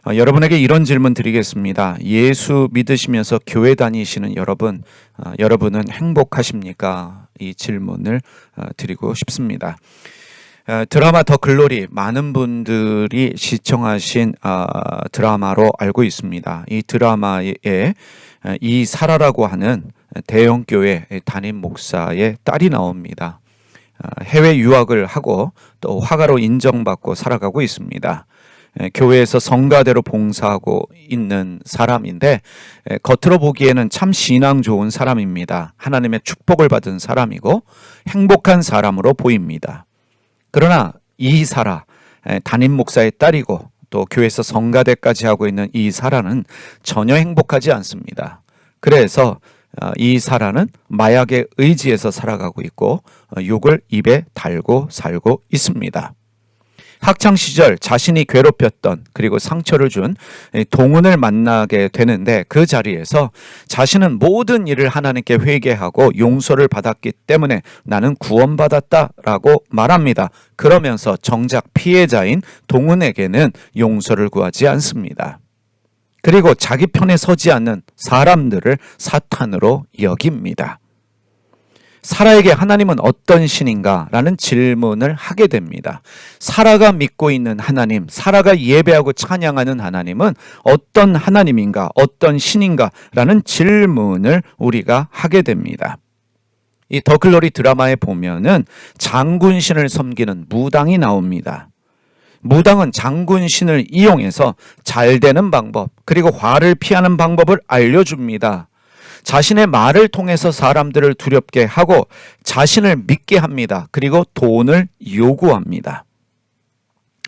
여러분에게 이런 질문 드리겠습니다. 예수 믿으시면서 교회 다니시는 여러분, 여러분은 행복하십니까? 이 질문을 드리고 싶습니다. 드라마 더 글로리 많은 분들이 시청하신 드라마로 알고 있습니다. 이 드라마에 이 사라라고 하는 대형교회 담임 목사의 딸이 나옵니다. 해외 유학을 하고 또 화가로 인정받고 살아가고 있습니다. 교회에서 성가대로 봉사하고 있는 사람인데 겉으로 보기에는 참 신앙 좋은 사람입니다. 하나님의 축복을 받은 사람이고 행복한 사람으로 보입니다. 그러나 이 사라, 담임 목사의 딸이고 또 교회에서 성가대까지 하고 있는 이 사라는 전혀 행복하지 않습니다. 그래서 이 사라는 마약에 의지해서 살아가고 있고 욕을 입에 달고 살고 있습니다. 학창시절 자신이 괴롭혔던 그리고 상처를 준 동훈을 만나게 되는데 그 자리에서 자신은 모든 일을 하나님께 회개하고 용서를 받았기 때문에 나는 구원받았다라고 말합니다. 그러면서 정작 피해자인 동훈에게는 용서를 구하지 않습니다. 그리고 자기 편에 서지 않는 사람들을 사탄으로 여깁니다. 사라에게 하나님은 어떤 신인가? 라는 질문을 하게 됩니다. 사라가 믿고 있는 하나님, 사라가 예배하고 찬양하는 하나님은 어떤 하나님인가? 어떤 신인가? 라는 질문을 우리가 하게 됩니다. 이 더 글로리 드라마에 보면은 장군신을 섬기는 무당이 나옵니다. 무당은 장군신을 이용해서 잘 되는 방법, 그리고 화를 피하는 방법을 알려줍니다. 자신의 말을 통해서 사람들을 두렵게 하고 자신을 믿게 합니다. 그리고 돈을 요구합니다.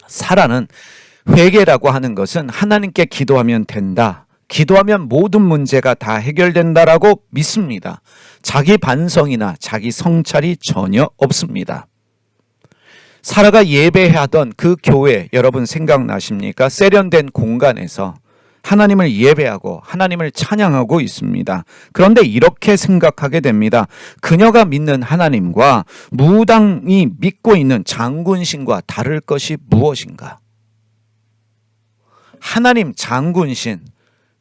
사라는 회개라고 하는 것은 하나님께 기도하면 된다. 기도하면 모든 문제가 다 해결된다라고 믿습니다. 자기 반성이나 자기 성찰이 전혀 없습니다. 사라가 예배하던 그 교회 여러분 생각나십니까? 세련된 공간에서 하나님을 예배하고 하나님을 찬양하고 있습니다. 그런데 이렇게 생각하게 됩니다. 그녀가 믿는 하나님과 무당이 믿고 있는 장군신과 다를 것이 무엇인가? 하나님 장군신,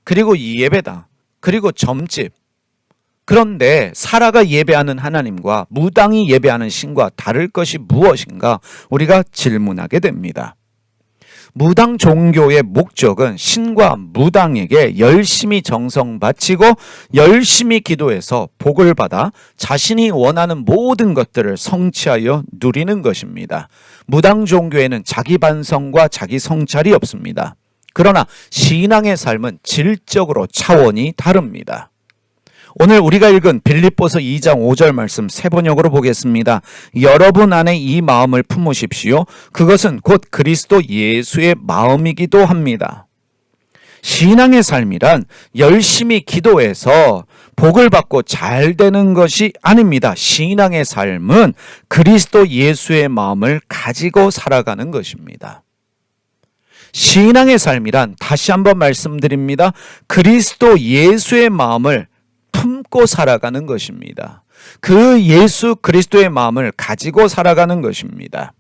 그리고 예배당, 그리고 점집. 그런데 사라가 예배하는 하나님과 무당이 예배하는 신과 다를 것이 무엇인가? 우리가 질문하게 됩니다. 무당 종교의 목적은 신과 무당에게 열심히 정성 바치고 열심히 기도해서 복을 받아 자신이 원하는 모든 것들을 성취하여 누리는 것입니다. 무당 종교에는 자기 반성과 자기 성찰이 없습니다. 그러나 신앙의 삶은 질적으로 차원이 다릅니다. 오늘 우리가 읽은 빌립보서 2장 5절 말씀 세 번역으로 보겠습니다. 여러분 안에 이 마음을 품으십시오. 그것은 곧 그리스도 예수의 마음이기도 합니다. 신앙의 삶이란 열심히 기도해서 복을 받고 잘 되는 것이 아닙니다. 신앙의 삶은 그리스도 예수의 마음을 가지고 살아가는 것입니다. 신앙의 삶이란 다시 한번 말씀드립니다. 그리스도 예수의 마음을 품고 살아가는 것입니다. 그 예수 그리스도의 마음을 가지고 살아가는 것입니다.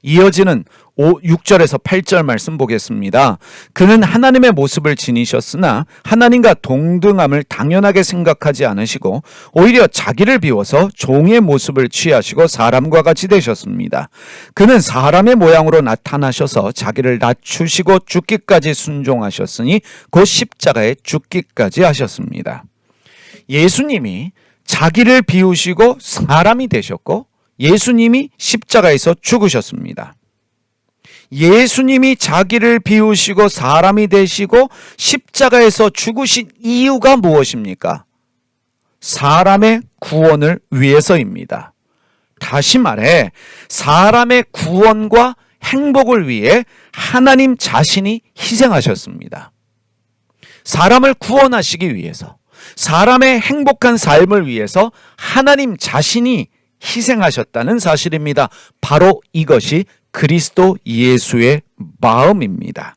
이어지는 6절에서 8절 말씀 보겠습니다. 그는 하나님의 모습을 지니셨으나 하나님과 동등함을 당연하게 생각하지 않으시고 오히려 자기를 비워서 종의 모습을 취하시고 사람과 같이 되셨습니다. 그는 사람의 모양으로 나타나셔서 자기를 낮추시고 죽기까지 순종하셨으니 곧 십자가에 죽기까지 하셨습니다. 예수님이 자기를 비우시고 사람이 되셨고 예수님이 십자가에서 죽으셨습니다. 예수님이 자기를 비우시고 사람이 되시고 십자가에서 죽으신 이유가 무엇입니까? 사람의 구원을 위해서입니다. 다시 말해 사람의 구원과 행복을 위해 하나님 자신이 희생하셨습니다. 사람을 구원하시기 위해서, 사람의 행복한 삶을 위해서 하나님 자신이 희생하셨다는 사실입니다. 바로 이것이 그리스도 예수의 마음입니다.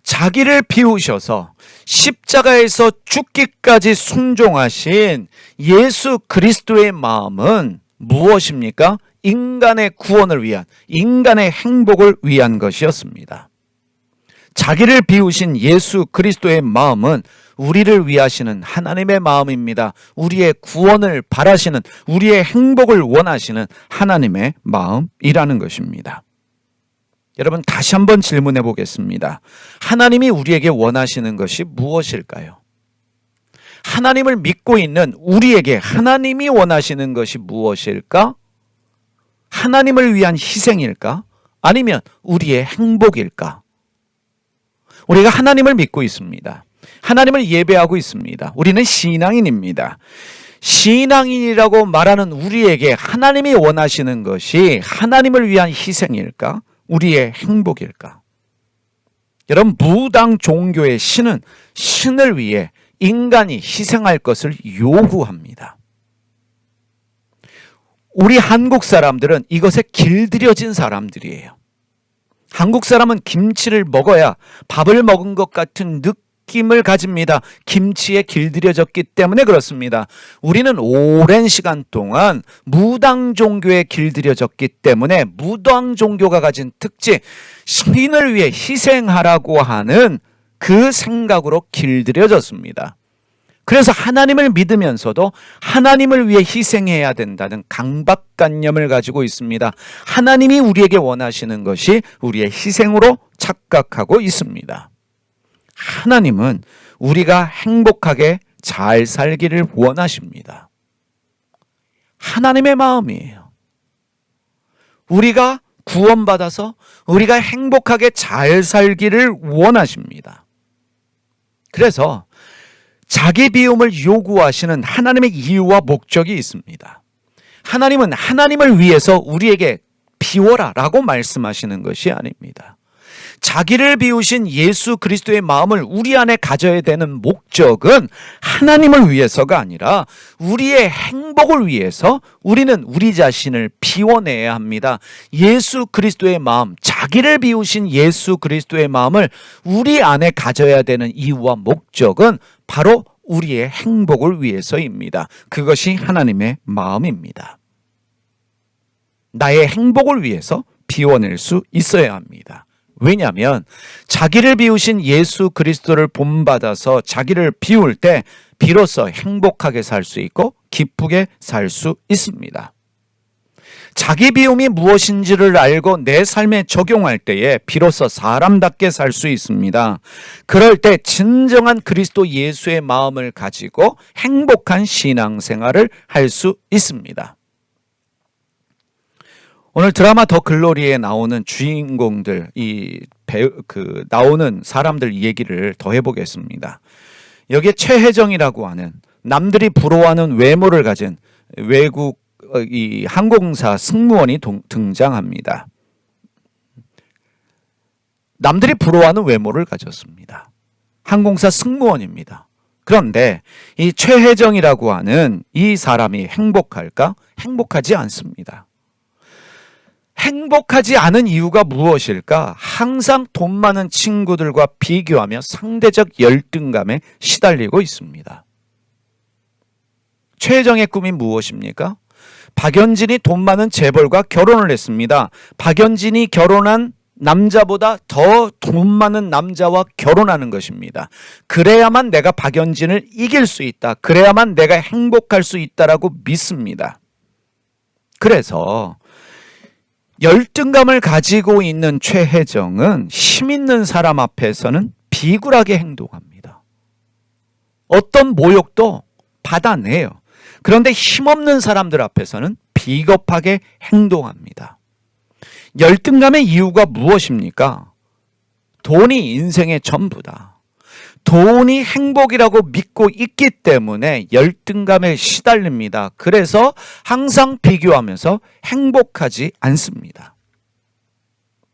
자기를 비우셔서 십자가에서 죽기까지 순종하신 예수 그리스도의 마음은 무엇입니까? 인간의 구원을 위한, 인간의 행복을 위한 것이었습니다. 자기를 비우신 예수 그리스도의 마음은 우리를 위하시는 하나님의 마음입니다. 우리의 구원을 바라시는, 우리의 행복을 원하시는 하나님의 마음이라는 것입니다. 여러분, 다시 한번 질문해 보겠습니다. 하나님이 우리에게 원하시는 것이 무엇일까요? 하나님을 믿고 있는 우리에게 하나님이 원하시는 것이 무엇일까? 하나님을 위한 희생일까? 아니면 우리의 행복일까? 우리가 하나님을 믿고 있습니다. 하나님을 예배하고 있습니다. 우리는 신앙인입니다. 신앙인이라고 말하는 우리에게 하나님이 원하시는 것이 하나님을 위한 희생일까? 우리의 행복일까? 여러분, 무당 종교의 신은 신을 위해 인간이 희생할 것을 요구합니다. 우리 한국 사람들은 이것에 길들여진 사람들이에요. 한국 사람은 김치를 먹어야 밥을 먹은 것 같은 느낌을 가집니다. 김치에 길들여졌기 때문에 그렇습니다. 우리는 오랜 시간 동안 무당 종교에 길들여졌기 때문에 무당 종교가 가진 특징, 신을 위해 희생하라고 하는 그 생각으로 길들여졌습니다. 그래서 하나님을 믿으면서도 하나님을 위해 희생해야 된다는 강박관념을 가지고 있습니다. 하나님이 우리에게 원하시는 것이 우리의 희생으로 착각하고 있습니다. 하나님은 우리가 행복하게 잘 살기를 원하십니다. 하나님의 마음이에요. 우리가 구원받아서 우리가 행복하게 잘 살기를 원하십니다. 그래서 자기 비움을 요구하시는 하나님의 이유와 목적이 있습니다. 하나님은 하나님을 위해서 우리에게 비워라 라고 말씀하시는 것이 아닙니다. 자기를 비우신 예수 그리스도의 마음을 우리 안에 가져야 되는 목적은 하나님을 위해서가 아니라 우리의 행복을 위해서 우리는 우리 자신을 비워내야 합니다. 예수 그리스도의 마음, 자기를 비우신 예수 그리스도의 마음을 우리 안에 가져야 되는 이유와 목적은 바로 우리의 행복을 위해서입니다. 그것이 하나님의 마음입니다. 나의 행복을 위해서 비워낼 수 있어야 합니다. 왜냐하면 자기를 비우신 예수 그리스도를 본받아서 자기를 비울 때 비로소 행복하게 살 수 있고 기쁘게 살 수 있습니다. 자기 비움이 무엇인지를 알고 내 삶에 적용할 때에 비로소 사람답게 살 수 있습니다. 그럴 때 진정한 그리스도 예수의 마음을 가지고 행복한 신앙생활을 할 수 있습니다. 오늘 드라마 더 글로리에 나오는 주인공들, 나오는 사람들 얘기를 더 해보겠습니다. 여기에 최혜정이라고 하는 남들이 부러워하는 외모를 가진 외국 이 항공사 승무원이 등장합니다. 남들이 부러워하는 외모를 가졌습니다. 항공사 승무원입니다. 그런데 이 최혜정이라고 하는 이 사람이 행복할까? 행복하지 않습니다. 행복하지 않은 이유가 무엇일까? 항상 돈 많은 친구들과 비교하며 상대적 열등감에 시달리고 있습니다. 최혜정의 꿈이 무엇입니까? 박연진이 돈 많은 재벌과 결혼을 했습니다. 박연진이 결혼한 남자보다 더 돈 많은 남자와 결혼하는 것입니다. 그래야만 내가 박연진을 이길 수 있다. 그래야만 내가 행복할 수 있다라고 믿습니다. 그래서 열등감을 가지고 있는 최혜정은 힘 있는 사람 앞에서는 비굴하게 행동합니다. 어떤 모욕도 받아내요. 그런데 힘없는 사람들 앞에서는 비겁하게 행동합니다. 열등감의 이유가 무엇입니까? 돈이 인생의 전부다. 돈이 행복이라고 믿고 있기 때문에 열등감에 시달립니다. 그래서 항상 비교하면서 행복하지 않습니다.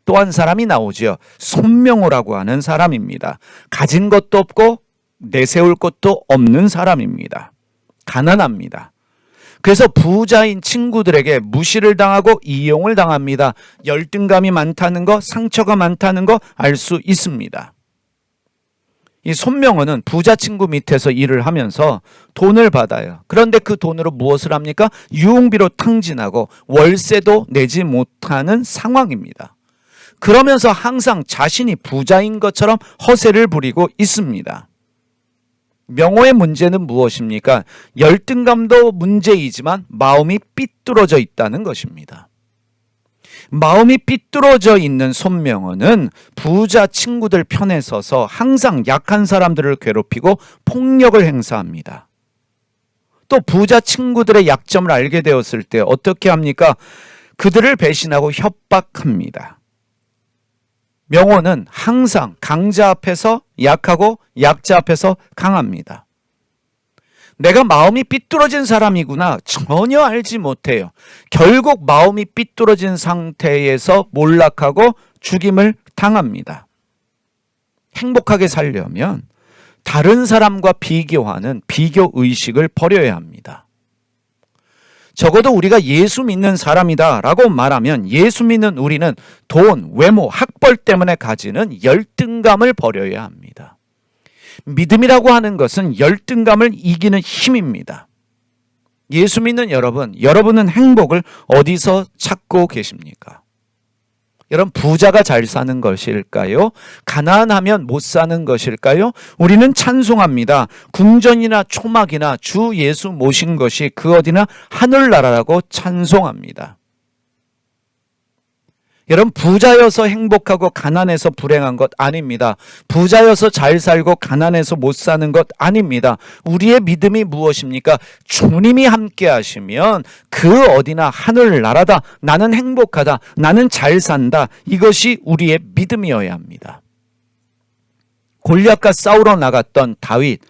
또 한 사람이 나오지요. 손명호라고 하는 사람입니다. 가진 것도 없고 내세울 것도 없는 사람입니다. 가난합니다. 그래서 부자인 친구들에게 무시를 당하고 이용을 당합니다. 열등감이 많다는 거, 상처가 많다는 거 알 수 있습니다. 이 손명호는 부자 친구 밑에서 일을 하면서 돈을 받아요. 그런데 그 돈으로 무엇을 합니까? 유흥비로 탕진하고 월세도 내지 못하는 상황입니다. 그러면서 항상 자신이 부자인 것처럼 허세를 부리고 있습니다. 명호의 문제는 무엇입니까? 열등감도 문제이지만 마음이 삐뚤어져 있다는 것입니다. 마음이 삐뚤어져 있는 손명호는 부자 친구들 편에 서서 항상 약한 사람들을 괴롭히고 폭력을 행사합니다. 또 부자 친구들의 약점을 알게 되었을 때 어떻게 합니까? 그들을 배신하고 협박합니다. 명호는 항상 강자 앞에서 약하고 약자 앞에서 강합니다. 내가 마음이 삐뚤어진 사람이구나 전혀 알지 못해요. 결국 마음이 삐뚤어진 상태에서 몰락하고 죽임을 당합니다. 행복하게 살려면 다른 사람과 비교하는 비교 의식을 버려야 합니다. 적어도 우리가 예수 믿는 사람이다 라고 말하면 예수 믿는 우리는 돈, 외모, 학벌 때문에 가지는 열등감을 버려야 합니다. 믿음이라고 하는 것은 열등감을 이기는 힘입니다. 예수 믿는 여러분, 여러분은 행복을 어디서 찾고 계십니까? 여러분, 부자가 잘 사는 것일까요? 가난하면 못 사는 것일까요? 우리는 찬송합니다. 궁전이나 초막이나 주 예수 모신 것이 그 어디나 하늘나라라고 찬송합니다. 여러분, 부자여서 행복하고 가난해서 불행한 것 아닙니다. 부자여서 잘 살고 가난해서 못 사는 것 아닙니다. 우리의 믿음이 무엇입니까? 주님이 함께 하시면 그 어디나 하늘나라다. 나는 행복하다. 나는 잘 산다. 이것이 우리의 믿음이어야 합니다. 골리앗과 싸우러 나갔던 다윗,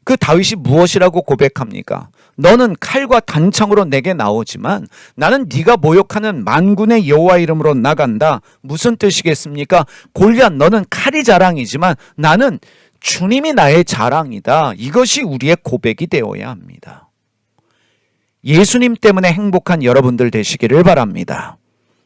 그 다윗이 무엇이라고 고백합니까? 너는 칼과 단창으로 내게 나오지만 나는 네가 모욕하는 만군의 여호와 이름으로 나간다. 무슨 뜻이겠습니까? 골리앗, 너는 칼이 자랑이지만 나는 주님이 나의 자랑이다. 이것이 우리의 고백이 되어야 합니다. 예수님 때문에 행복한 여러분들 되시기를 바랍니다.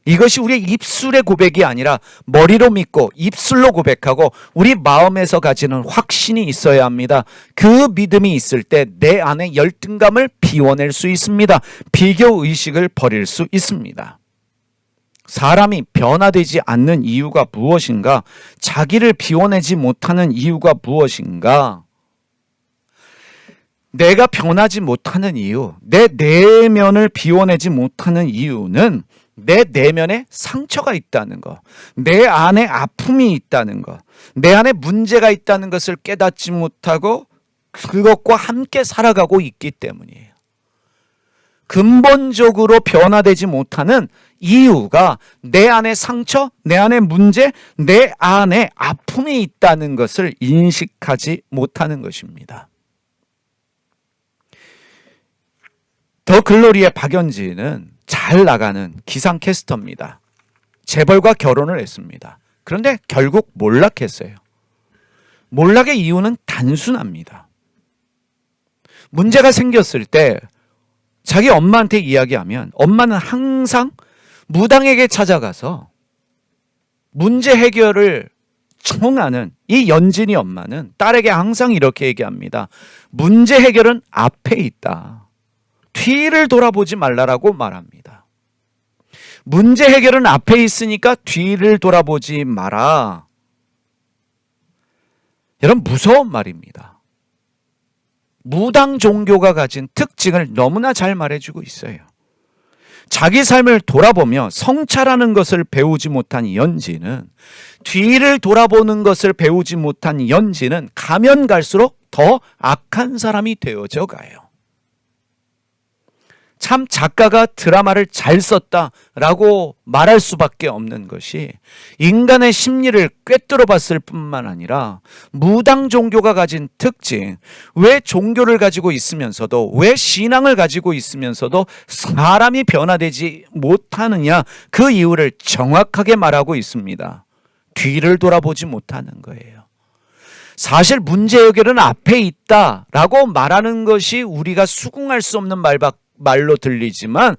이것이 우리의 입술의 고백이 아니라 머리로 믿고 입술로 고백하고 우리 마음에서 가지는 확신이 있어야 합니다. 그 믿음이 있을 때 내 안에 열등감을 비워낼 수 있습니다. 비교의식을 버릴 수 있습니다. 사람이 변화되지 않는 이유가 무엇인가? 자기를 비워내지 못하는 이유가 무엇인가? 내가 변하지 못하는 이유, 내 내면을 비워내지 못하는 이유는 내 내면에 상처가 있다는 것, 내 안에 아픔이 있다는 것, 내 안에 문제가 있다는 것을 깨닫지 못하고 그것과 함께 살아가고 있기 때문이에요. 근본적으로 변화되지 못하는 이유가 내 안에 상처, 내 안에 문제, 내 안에 아픔이 있다는 것을 인식하지 못하는 것입니다. 더 글로리의 박연지는 잘 나가는 기상캐스터입니다. 재벌과 결혼을 했습니다. 그런데 결국 몰락했어요. 몰락의 이유는 단순합니다. 문제가 생겼을 때 자기 엄마한테 이야기하면 엄마는 항상 무당에게 찾아가서 문제 해결을 청하는 이 연진이 엄마는 딸에게 항상 이렇게 얘기합니다. 문제 해결은 앞에 있다. 뒤를 돌아보지 말라라고 말합니다. 문제 해결은 앞에 있으니까 뒤를 돌아보지 마라. 여러분, 무서운 말입니다. 무당 종교가 가진 특징을 너무나 잘 말해주고 있어요. 자기 삶을 돌아보며 성찰하는 것을 배우지 못한 연지는, 뒤를 돌아보는 것을 배우지 못한 연지는 가면 갈수록 더 악한 사람이 되어져 가요. 참 작가가 드라마를 잘 썼다라고 말할 수밖에 없는 것이 인간의 심리를 꿰뚫어 봤을 뿐만 아니라 무당 종교가 가진 특징, 왜 종교를 가지고 있으면서도, 왜 신앙을 가지고 있으면서도 사람이 변화되지 못하느냐, 그 이유를 정확하게 말하고 있습니다. 뒤를 돌아보지 못하는 거예요. 사실 문제 해결은 앞에 있다라고 말하는 것이 우리가 수긍할 수 없는 말로 들리지만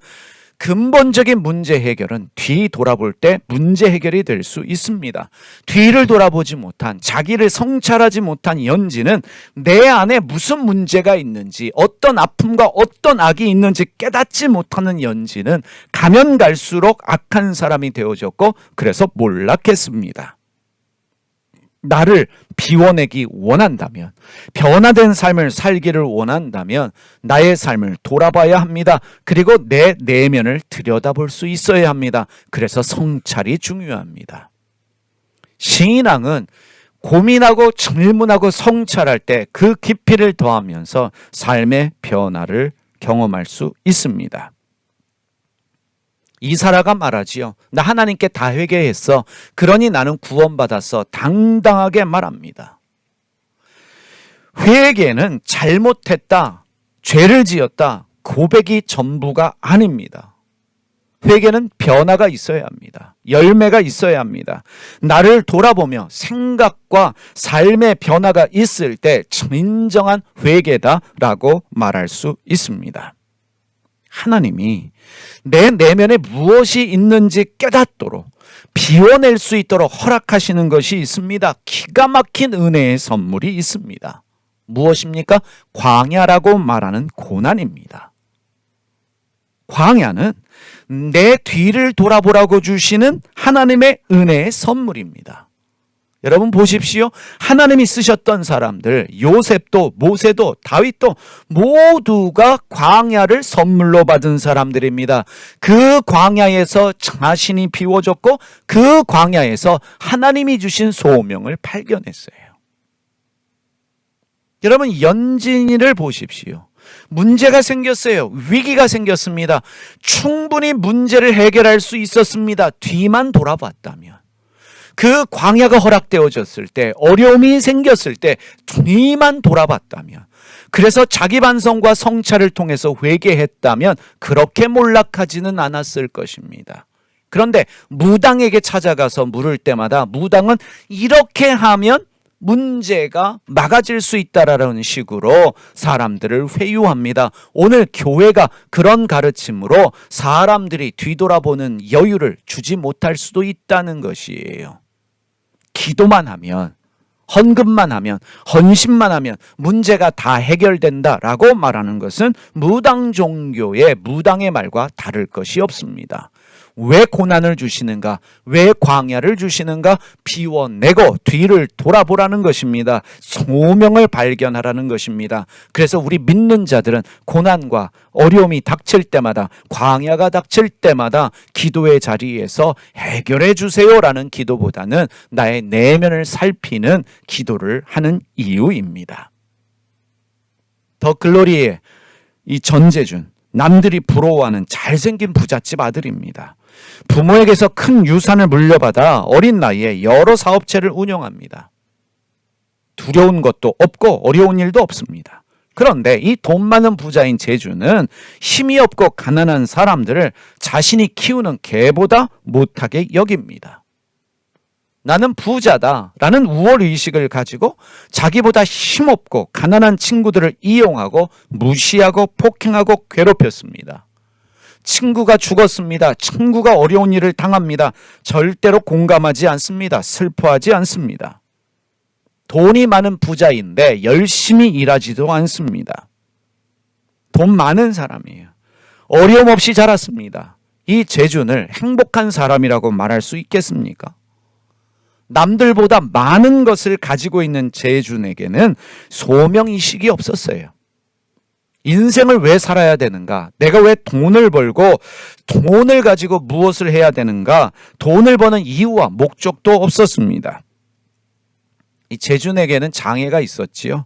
근본적인 문제 해결은 뒤돌아볼 때 문제 해결이 될 수 있습니다. 뒤를 돌아보지 못한, 자기를 성찰하지 못한 연지는 내 안에 무슨 문제가 있는지, 어떤 아픔과 어떤 악이 있는지 깨닫지 못하는 연지는 가면 갈수록 악한 사람이 되어졌고, 그래서 몰락했습니다. 나를 비워내기 원한다면, 변화된 삶을 살기를 원한다면 나의 삶을 돌아봐야 합니다. 그리고 내 내면을 들여다볼 수 있어야 합니다. 그래서 성찰이 중요합니다. 신앙은 고민하고 질문하고 성찰할 때 그 깊이를 더하면서 삶의 변화를 경험할 수 있습니다. 이사라가 말하지요. 나 하나님께 다 회개했어. 그러니 나는 구원받았어. 당당하게 말합니다. 회개는 잘못했다, 죄를 지었다, 고백이 전부가 아닙니다. 회개는 변화가 있어야 합니다. 열매가 있어야 합니다. 나를 돌아보며 생각과 삶의 변화가 있을 때 진정한 회개다라고 말할 수 있습니다. 하나님이 내 내면에 무엇이 있는지 깨닫도록, 비워낼 수 있도록 허락하시는 것이 있습니다. 기가 막힌 은혜의 선물이 있습니다. 무엇입니까? 광야라고 말하는 고난입니다. 광야는 내 뒤를 돌아보라고 주시는 하나님의 은혜의 선물입니다. 여러분 보십시오. 하나님이 쓰셨던 사람들, 요셉도 모세도 다윗도 모두가 광야를 선물로 받은 사람들입니다. 그 광야에서 자신이 비워졌고 그 광야에서 하나님이 주신 소명을 발견했어요. 여러분 연진이를 보십시오. 문제가 생겼어요. 위기가 생겼습니다. 충분히 문제를 해결할 수 있었습니다. 뒤만 돌아봤다면. 그 광야가 허락되어졌을 때, 어려움이 생겼을 때 뒤만 돌아봤다면, 그래서 자기 반성과 성찰을 통해서 회개했다면 그렇게 몰락하지는 않았을 것입니다. 그런데 무당에게 찾아가서 물을 때마다 무당은 이렇게 하면 문제가 막아질 수 있다라는 식으로 사람들을 회유합니다. 오늘 교회가 그런 가르침으로 사람들이 뒤돌아보는 여유를 주지 못할 수도 있다는 것이에요. 기도만 하면, 헌금만 하면, 헌신만 하면 문제가 다 해결된다라고 말하는 것은 무당 종교의 무당의 말과 다를 것이 없습니다. 왜 고난을 주시는가? 왜 광야를 주시는가? 비워내고 뒤를 돌아보라는 것입니다. 소명을 발견하라는 것입니다. 그래서 우리 믿는 자들은 고난과 어려움이 닥칠 때마다, 광야가 닥칠 때마다 기도의 자리에서 해결해 주세요라는 기도보다는 나의 내면을 살피는 기도를 하는 이유입니다. 더 글로리의 이 전재준, 남들이 부러워하는 잘생긴 부잣집 아들입니다. 부모에게서 큰 유산을 물려받아 어린 나이에 여러 사업체를 운영합니다. 두려운 것도 없고 어려운 일도 없습니다. 그런데 이 돈 많은 부자인 재주는 힘이 없고 가난한 사람들을 자신이 키우는 개보다 못하게 여깁니다. 나는 부자다라는 우월의식을 가지고 자기보다 힘없고 가난한 친구들을 이용하고 무시하고 폭행하고 괴롭혔습니다. 친구가 죽었습니다. 친구가 어려운 일을 당합니다. 절대로 공감하지 않습니다. 슬퍼하지 않습니다. 돈이 많은 부자인데 열심히 일하지도 않습니다. 돈 많은 사람이에요. 어려움 없이 자랐습니다. 이 재준을 행복한 사람이라고 말할 수 있겠습니까? 남들보다 많은 것을 가지고 있는 재준에게는 소명의식이 없었어요. 인생을 왜 살아야 되는가? 내가 왜 돈을 벌고 돈을 가지고 무엇을 해야 되는가? 돈을 버는 이유와 목적도 없었습니다. 이 재준에게는 장애가 있었지요.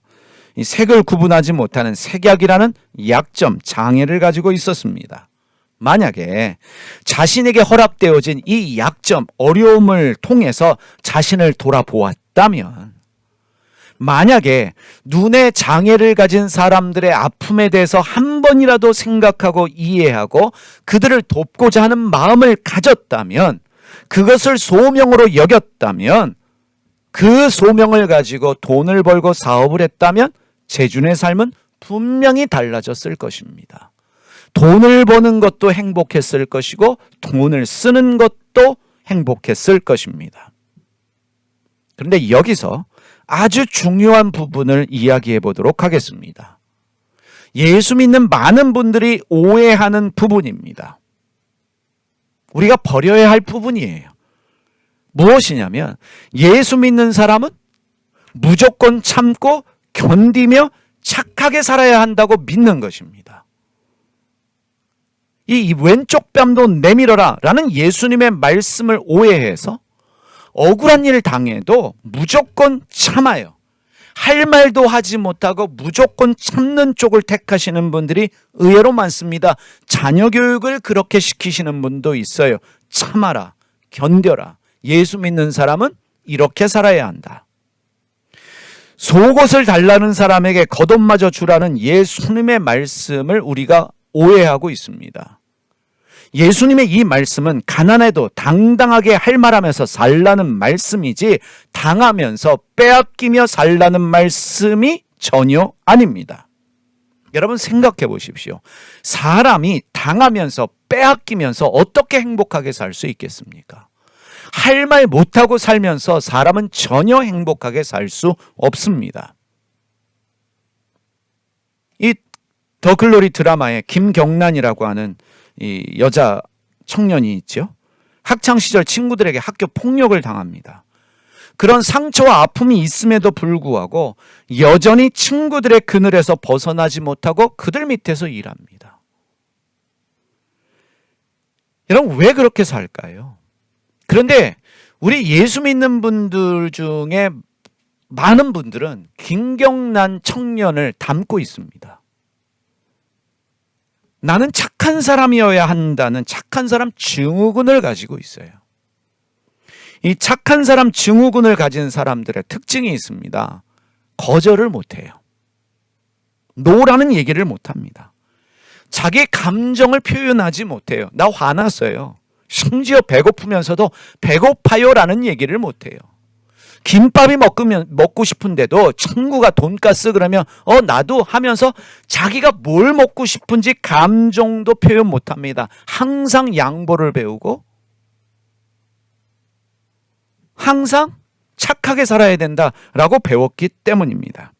이 색을 구분하지 못하는 색약이라는 약점, 장애를 가지고 있었습니다. 만약에 자신에게 허락되어진 이 약점, 어려움을 통해서 자신을 돌아보았다면, 만약에 눈의 장애를 가진 사람들의 아픔에 대해서 한 번이라도 생각하고 이해하고 그들을 돕고자 하는 마음을 가졌다면, 그것을 소명으로 여겼다면, 그 소명을 가지고 돈을 벌고 사업을 했다면 재준의 삶은 분명히 달라졌을 것입니다. 돈을 버는 것도 행복했을 것이고 돈을 쓰는 것도 행복했을 것입니다. 그런데 여기서 아주 중요한 부분을 이야기해 보도록 하겠습니다. 예수 믿는 많은 분들이 오해하는 부분입니다. 우리가 버려야 할 부분이에요. 무엇이냐면 예수 믿는 사람은 무조건 참고 견디며 착하게 살아야 한다고 믿는 것입니다. 이 왼쪽 뺨도 내밀어라 라는 예수님의 말씀을 오해해서 억울한 일 당해도 무조건 참아요. 할 말도 하지 못하고 무조건 참는 쪽을 택하시는 분들이 의외로 많습니다. 자녀 교육을 그렇게 시키시는 분도 있어요. 참아라, 견뎌라. 예수 믿는 사람은 이렇게 살아야 한다. 속옷을 달라는 사람에게 겉옷마저 주라는 예수님의 말씀을 우리가 오해하고 있습니다. 예수님의 이 말씀은 가난해도 당당하게 할 말하면서 살라는 말씀이지 당하면서 빼앗기며 살라는 말씀이 전혀 아닙니다. 여러분 생각해 보십시오. 사람이 당하면서 빼앗기면서 어떻게 행복하게 살 수 있겠습니까? 할 말 못하고 살면서 사람은 전혀 행복하게 살 수 없습니다. 이 더 글로리 드라마에 김경란이라고 하는 이 여자 청년이 있죠. 학창시절 친구들에게 학교 폭력을 당합니다. 그런 상처와 아픔이 있음에도 불구하고 여전히 친구들의 그늘에서 벗어나지 못하고 그들 밑에서 일합니다. 여러분 왜 그렇게 살까요? 그런데 우리 예수 믿는 분들 중에 많은 분들은 김경란 청년을 닮고 있습니다. 나는 착한 사람이어야 한다는 착한 사람 증후군을 가지고 있어요. 이 착한 사람 증후군을 가진 사람들의 특징이 있습니다. 거절을 못해요. 노라는 얘기를 못합니다. 자기 감정을 표현하지 못해요. 나 화났어요. 심지어 배고프면서도 배고파요라는 얘기를 못해요. 김밥이 먹고 싶은데도 친구가 돈가스 그러면 나도 하면서 자기가 뭘 먹고 싶은지 감정도 표현 못합니다. 항상 양보를 배우고 항상 착하게 살아야 된다라고 배웠기 때문입니다.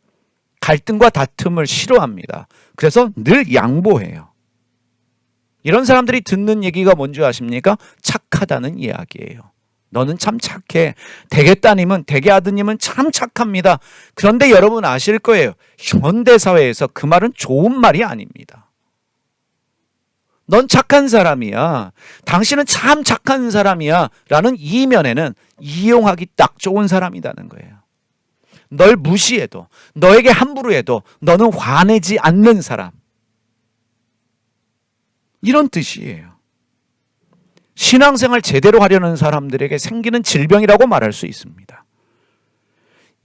갈등과 다툼을 싫어합니다. 그래서 늘 양보해요. 이런 사람들이 듣는 얘기가 뭔지 아십니까? 착하다는 이야기예요. 너는 참 착해. 대개 따님은, 대개 아드님은 참 착합니다. 그런데 여러분 아실 거예요. 현대사회에서 그 말은 좋은 말이 아닙니다. 넌 착한 사람이야. 당신은 참 착한 사람이야. 라는 이면에는 이용하기 딱 좋은 사람이라는 거예요. 널 무시해도, 너에게 함부로 해도 너는 화내지 않는 사람. 이런 뜻이에요. 신앙생활 제대로 하려는 사람들에게 생기는 질병이라고 말할 수 있습니다.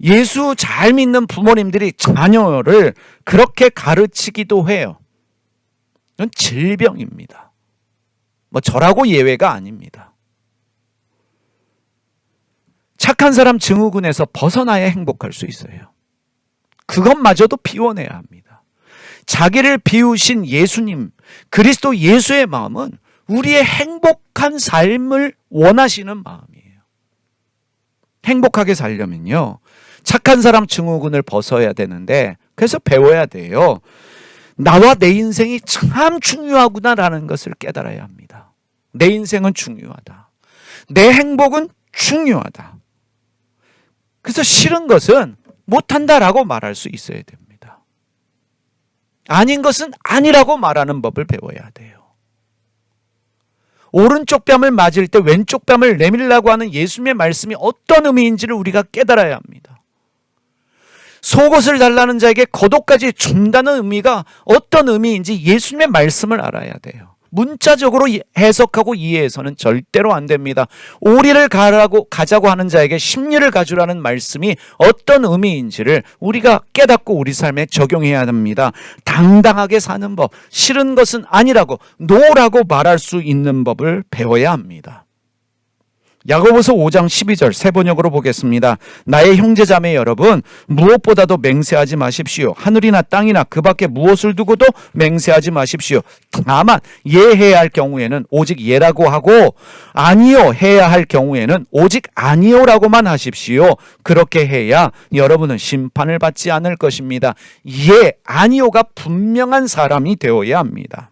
예수 잘 믿는 부모님들이 자녀를 그렇게 가르치기도 해요. 이건 질병입니다. 저라고 예외가 아닙니다. 착한 사람 증후군에서 벗어나야 행복할 수 있어요. 그것마저도 비워내야 합니다. 자기를 비우신 예수님, 그리스도 예수의 마음은 우리의 행복한 삶을 원하시는 마음이에요. 행복하게 살려면요, 착한 사람 증후군을 벗어야 되는데, 그래서 배워야 돼요. 나와 내 인생이 참 중요하구나라는 것을 깨달아야 합니다. 내 인생은 중요하다. 내 행복은 중요하다. 그래서 싫은 것은 못한다라고 말할 수 있어야 됩니다. 아닌 것은 아니라고 말하는 법을 배워야 돼요. 오른쪽 뺨을 맞을 때 왼쪽 뺨을 내밀라고 하는 예수님의 말씀이 어떤 의미인지를 우리가 깨달아야 합니다. 속옷을 달라는 자에게 겉옷까지 준다는 의미가 어떤 의미인지 예수님의 말씀을 알아야 돼요. 문자적으로 해석하고 이해해서는 절대로 안 됩니다. 오리를 가자고 하는 자에게 십리를 가주라는 말씀이 어떤 의미인지를 우리가 깨닫고 우리 삶에 적용해야 합니다. 당당하게 사는 법, 싫은 것은 아니라고 노라고 말할 수 있는 법을 배워야 합니다. 야고보서 5장 12절 세 번역으로 보겠습니다. 나의 형제자매 여러분, 무엇보다도 맹세하지 마십시오. 하늘이나 땅이나 그 밖에 무엇을 두고도 맹세하지 마십시오. 다만 예해야 할 경우에는 오직 예라고 하고 아니요 해야 할 경우에는 오직 아니요라고만 하십시오. 그렇게 해야 여러분은 심판을 받지 않을 것입니다. 예, 아니요가 분명한 사람이 되어야 합니다.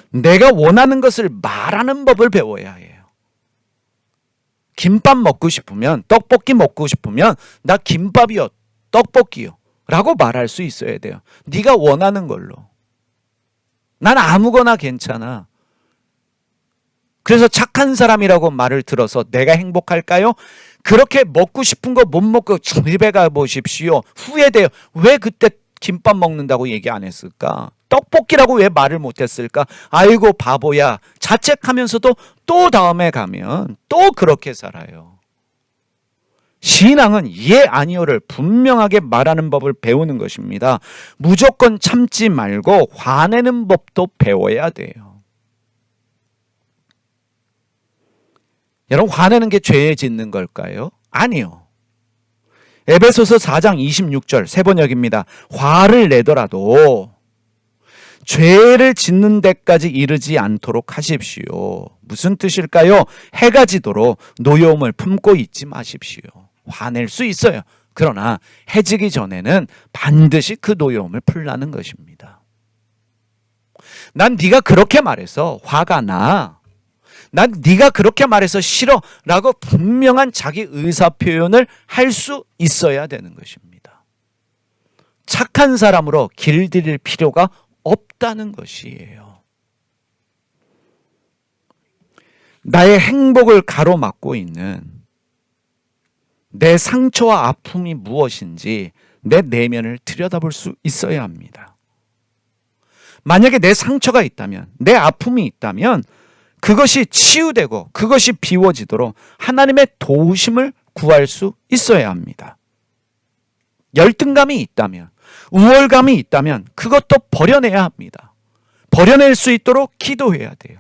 내가 원하는 것을 말하는 법을 배워야 해요. 김밥 먹고 싶으면, 떡볶이 먹고 싶으면 나 김밥이요, 떡볶이요 라고 말할 수 있어야 돼요. 네가 원하는 걸로. 난 아무거나 괜찮아. 그래서 착한 사람이라고 말을 들어서 내가 행복할까요? 그렇게 먹고 싶은 거 못 먹고 집에 가보십시오. 후회돼요. 왜 그때 김밥 먹는다고 얘기 안 했을까? 떡볶이라고 왜 말을 못했을까? 아이고 바보야. 자책하면서도 또 다음에 가면 또 그렇게 살아요. 신앙은 예 아니요를 분명하게 말하는 법을 배우는 것입니다. 무조건 참지 말고 화내는 법도 배워야 돼요. 여러분, 화내는 게 죄에 짓는 걸까요? 아니요. 에베소서 4장 26절 세 번역입니다. 화를 내더라도 죄를 짓는 데까지 이르지 않도록 하십시오. 무슨 뜻일까요? 해가 지도록 노여움을 품고 있지 마십시오. 화낼 수 있어요. 그러나 해지기 전에는 반드시 그 노여움을 풀라는 것입니다. 난 네가 그렇게 말해서 화가 나. 난 네가 그렇게 말해서 싫어 라고 분명한 자기 의사표현을 할 수 있어야 되는 것입니다. 착한 사람으로 길들일 필요가 없다는 것이에요. 나의 행복을 가로막고 있는 내 상처와 아픔이 무엇인지 내 내면을 들여다볼 수 있어야 합니다. 만약에 내 상처가 있다면, 내 아픔이 있다면 그것이 치유되고 그것이 비워지도록 하나님의 도우심을 구할 수 있어야 합니다. 열등감이 있다면, 우월감이 있다면 그것도 버려내야 합니다. 버려낼 수 있도록 기도해야 돼요.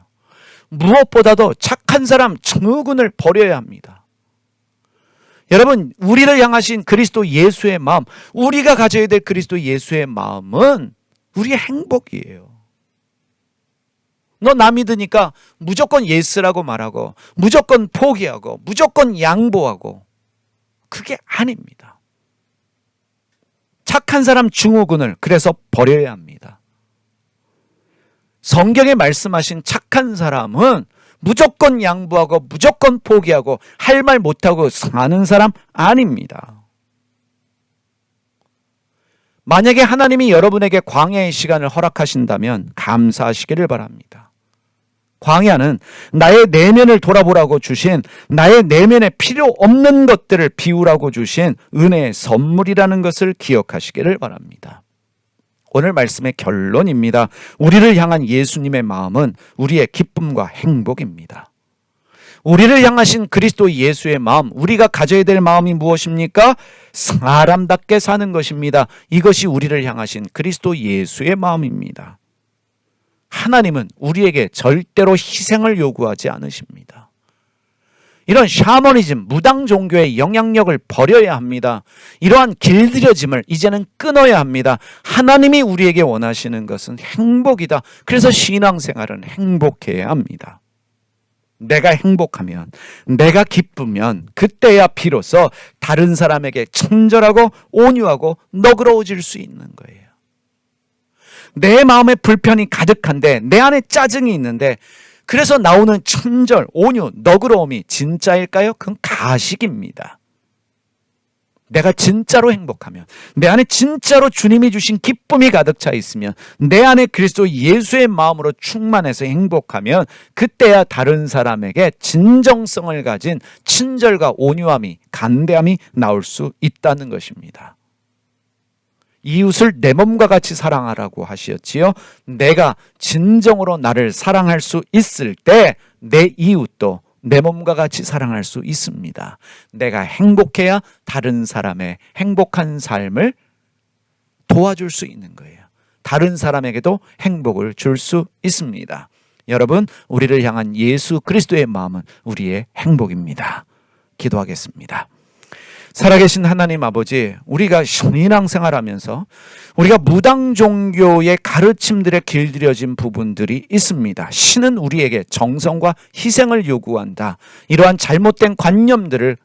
무엇보다도 착한 사람 증후군을 버려야 합니다. 여러분, 우리를 향하신 그리스도 예수의 마음, 우리가 가져야 될 그리스도 예수의 마음은 우리의 행복이에요. 너 나 믿으니까 무조건 예스라고 말하고 무조건 포기하고 무조건 양보하고, 그게 아닙니다. 착한 사람 증후군을 그래서 버려야 합니다. 성경에 말씀하신 착한 사람은 무조건 양보하고 무조건 포기하고 할 말 못하고 사는 사람 아닙니다. 만약에 하나님이 여러분에게 광야의 시간을 허락하신다면 감사하시기를 바랍니다. 광야는 나의 내면을 돌아보라고 주신, 나의 내면에 필요 없는 것들을 비우라고 주신 은혜의 선물이라는 것을 기억하시기를 바랍니다. 오늘 말씀의 결론입니다. 우리를 향한 예수님의 마음은 우리의 기쁨과 행복입니다. 우리를 향하신 그리스도 예수의 마음, 우리가 가져야 될 마음이 무엇입니까? 사람답게 사는 것입니다. 이것이 우리를 향하신 그리스도 예수의 마음입니다. 하나님은 우리에게 절대로 희생을 요구하지 않으십니다. 이런 샤머니즘, 무당 종교의 영향력을 버려야 합니다. 이러한 길들여짐을 이제는 끊어야 합니다. 하나님이 우리에게 원하시는 것은 행복이다. 그래서 신앙생활은 행복해야 합니다. 내가 행복하면, 내가 기쁘면 그때야 비로소 다른 사람에게 친절하고 온유하고 너그러워질 수 있는 거예요. 내 마음에 불편이 가득한데, 내 안에 짜증이 있는데 그래서 나오는 친절, 온유, 너그러움이 진짜일까요? 그건 가식입니다. 내가 진짜로 행복하면, 내 안에 진짜로 주님이 주신 기쁨이 가득 차 있으면, 내 안에 그리스도 예수의 마음으로 충만해서 행복하면 그때야 다른 사람에게 진정성을 가진 친절과 온유함이, 간대함이 나올 수 있다는 것입니다. 이웃을 내 몸과 같이 사랑하라고 하셨지요. 내가 진정으로 나를 사랑할 수 있을 때 내 이웃도 내 몸과 같이 사랑할 수 있습니다. 내가 행복해야 다른 사람의 행복한 삶을 도와줄 수 있는 거예요. 다른 사람에게도 행복을 줄 수 있습니다. 여러분, 우리를 향한 예수 그리스도의 마음은 우리의 행복입니다. 기도하겠습니다. 살아계신 하나님 아버지, 우리가 신앙생활하면서 우리가 무당 종교의 가르침들에 길들여진 부분들이 있습니다. 신은 우리에게 정성과 희생을 요구한다. 이러한 잘못된 관념들을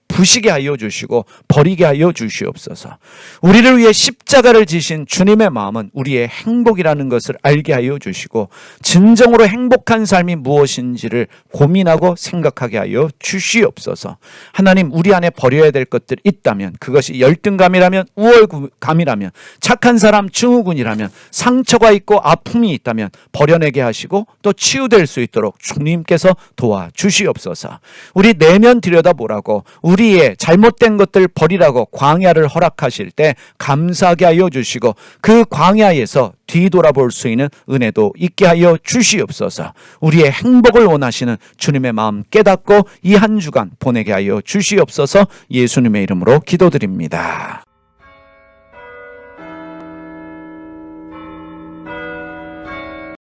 부시게 하여 주시고 버리게 하여 주시옵소서. 우리를 위해 십자가를 지신 주님의 마음은 우리의 행복이라는 것을 알게 하여 주시고 진정으로 행복한 삶이 무엇인지를 고민하고 생각하게 하여 주시옵소서. 하나님, 우리 안에 버려야 될 것들이 있다면, 그것이 열등감이라면, 우월감이라면, 착한 사람 증후군이라면, 상처가 있고 아픔이 있다면 버려내게 하시고 또 치유될 수 있도록 주님께서 도와주시옵소서. 우리 내면 들여다보라고, 우리의 잘못된 것들 버리라고 광야를 허락하실 때 감사하게 하여 주시고 그 광야에서 뒤돌아볼 수 있는 은혜도 있게 하여 주시옵소서. 우리의 행복을 원하시는 주님의 마음 깨닫고 이 한 주간 보내게 하여 주시옵소서. 예수님의 이름으로 기도드립니다.